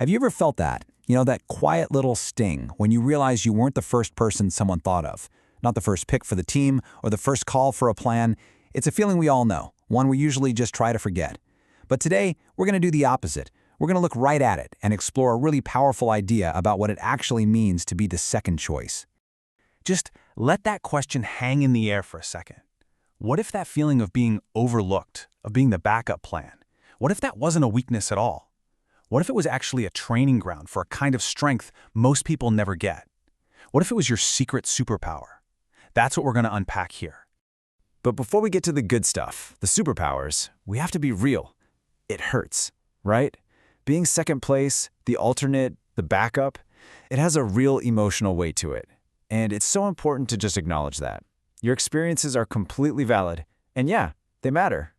Have you ever felt that? That quiet little sting when you realize you weren't the first person someone thought of, not the first pick for the team or the first call for a plan. It's a feeling we all know, one we usually just try to forget. But today, we're going to do the opposite. We're going to look right at it and explore a really powerful idea about what it actually means to be the second choice. Just let that question hang in the air for a second. What if that feeling of being overlooked, of being the backup plan, what if that wasn't a weakness at all? What if it was actually a training ground for a kind of strength most people never get? What if it was your secret superpower? That's what we're going to unpack here. But before we get to the good stuff, the superpowers, we have to be real. It hurts, right? Being second place, the alternate, the backup, it has a real emotional weight to it. And it's so important to just acknowledge that. Your experiences are completely valid, and yeah, they matter.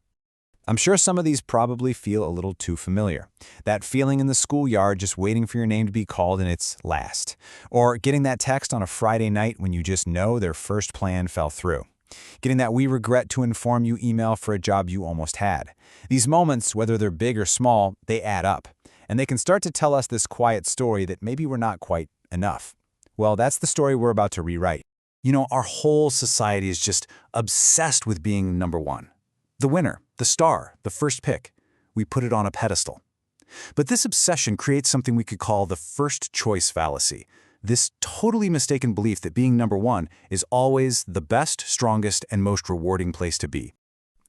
I'm sure some of these probably feel a little too familiar. That feeling in the schoolyard just waiting for your name to be called and it's last. Or getting that text on a Friday night when you just know their first plan fell through. Getting that "we regret to inform you" email for a job you almost had. These moments, whether they're big or small, they add up. And they can start to tell us this quiet story that maybe we're not quite enough. Well, that's the story we're about to rewrite. Our whole society is just obsessed with being number one. The winner, the star, the first pick. We put it on a pedestal. But this obsession creates something we could call the first choice fallacy. This totally mistaken belief that being number one is always the best, strongest, and most rewarding place to be.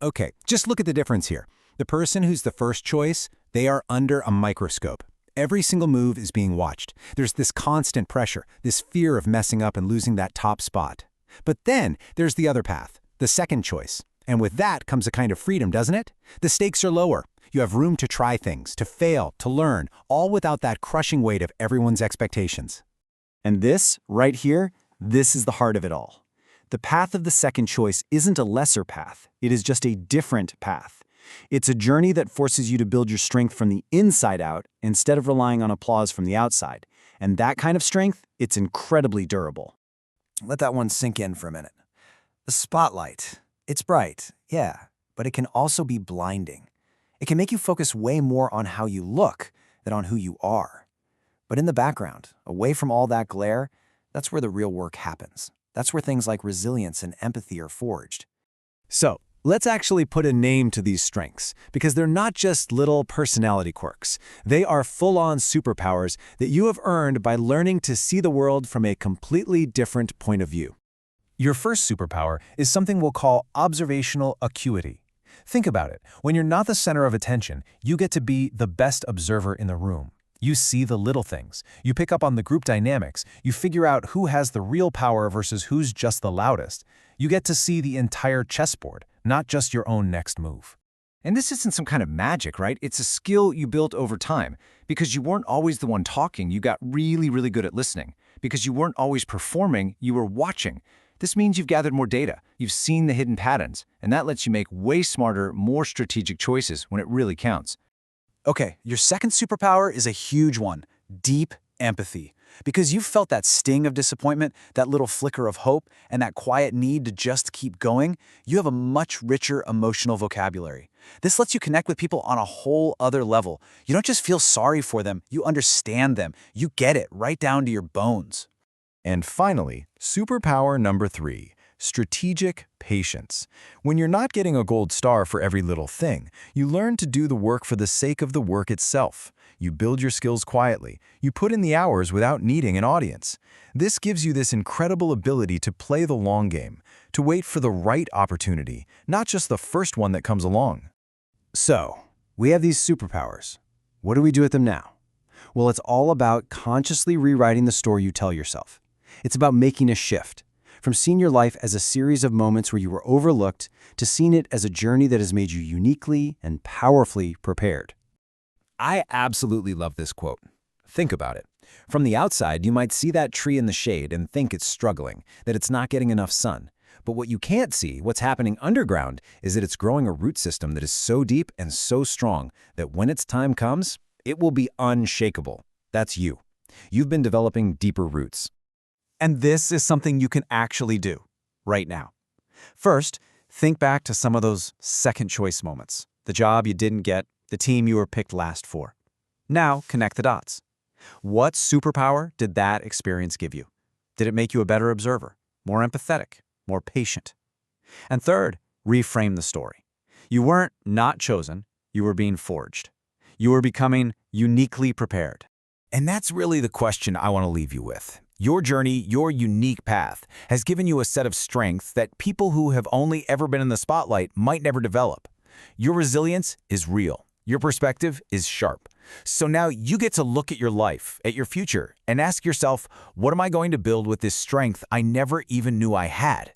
Okay, just look at the difference here. The person who's the first choice, they are under a microscope. Every single move is being watched. There's this constant pressure, this fear of messing up and losing that top spot. But then there's the other path, the second choice. And with that comes a kind of freedom, doesn't it? The stakes are lower. You have room to try things, to fail, to learn, all without that crushing weight of everyone's expectations. And this, right here, this is the heart of it all. The path of the second choice isn't a lesser path. It is just a different path. It's a journey that forces you to build your strength from the inside out instead of relying on applause from the outside. And that kind of strength, it's incredibly durable. Let that one sink in for a minute. The spotlight. It's bright, yeah, but it can also be blinding. It can make you focus way more on how you look than on who you are. But in the background, away from all that glare, that's where the real work happens. That's where things like resilience and empathy are forged. So, let's actually put a name to these strengths, because they're not just little personality quirks. They are full-on superpowers that you have earned by learning to see the world from a completely different point of view. Your first superpower is something we'll call observational acuity. Think about it. When you're not the center of attention, you get to be the best observer in the room. You see the little things. You pick up on the group dynamics. You figure out who has the real power versus who's just the loudest. You get to see the entire chessboard, not just your own next move. And this isn't some kind of magic, right? It's a skill you built over time. Because you weren't always the one talking, you got really, really good at listening. Because you weren't always performing, you were watching. This means you've gathered more data, you've seen the hidden patterns, and that lets you make way smarter, more strategic choices when it really counts. Okay, your second superpower is a huge one, deep empathy. Because you've felt that sting of disappointment, that little flicker of hope, and that quiet need to just keep going, you have a much richer emotional vocabulary. This lets you connect with people on a whole other level. You don't just feel sorry for them, you understand them. You get it right down to your bones. And finally, superpower number 3, strategic patience. When you're not getting a gold star for every little thing, you learn to do the work for the sake of the work itself. You build your skills quietly. You put in the hours without needing an audience. This gives you this incredible ability to play the long game, to wait for the right opportunity, not just the first one that comes along. So, we have these superpowers. What do we do with them now? Well, it's all about consciously rewriting the story you tell yourself. It's about making a shift, from seeing your life as a series of moments where you were overlooked to seeing it as a journey that has made you uniquely and powerfully prepared. I absolutely love this quote. Think about it. From the outside, you might see that tree in the shade and think it's struggling, that it's not getting enough sun. But what you can't see, what's happening underground, is that it's growing a root system that is so deep and so strong that when its time comes, it will be unshakable. That's you. You've been developing deeper roots. And this is something you can actually do right now. First, think back to some of those second choice moments. The job you didn't get, the team you were picked last for. Now, connect the dots. What superpower did that experience give you? Did it make you a better observer, more empathetic, more patient? And third, reframe the story. You weren't not chosen, you were being forged. You were becoming uniquely prepared. And that's really the question I want to leave you with. Your journey, your unique path, has given you a set of strengths that people who have only ever been in the spotlight might never develop. Your resilience is real. Your perspective is sharp. So now you get to look at your life, at your future, and ask yourself, what am I going to build with this strength I never even knew I had?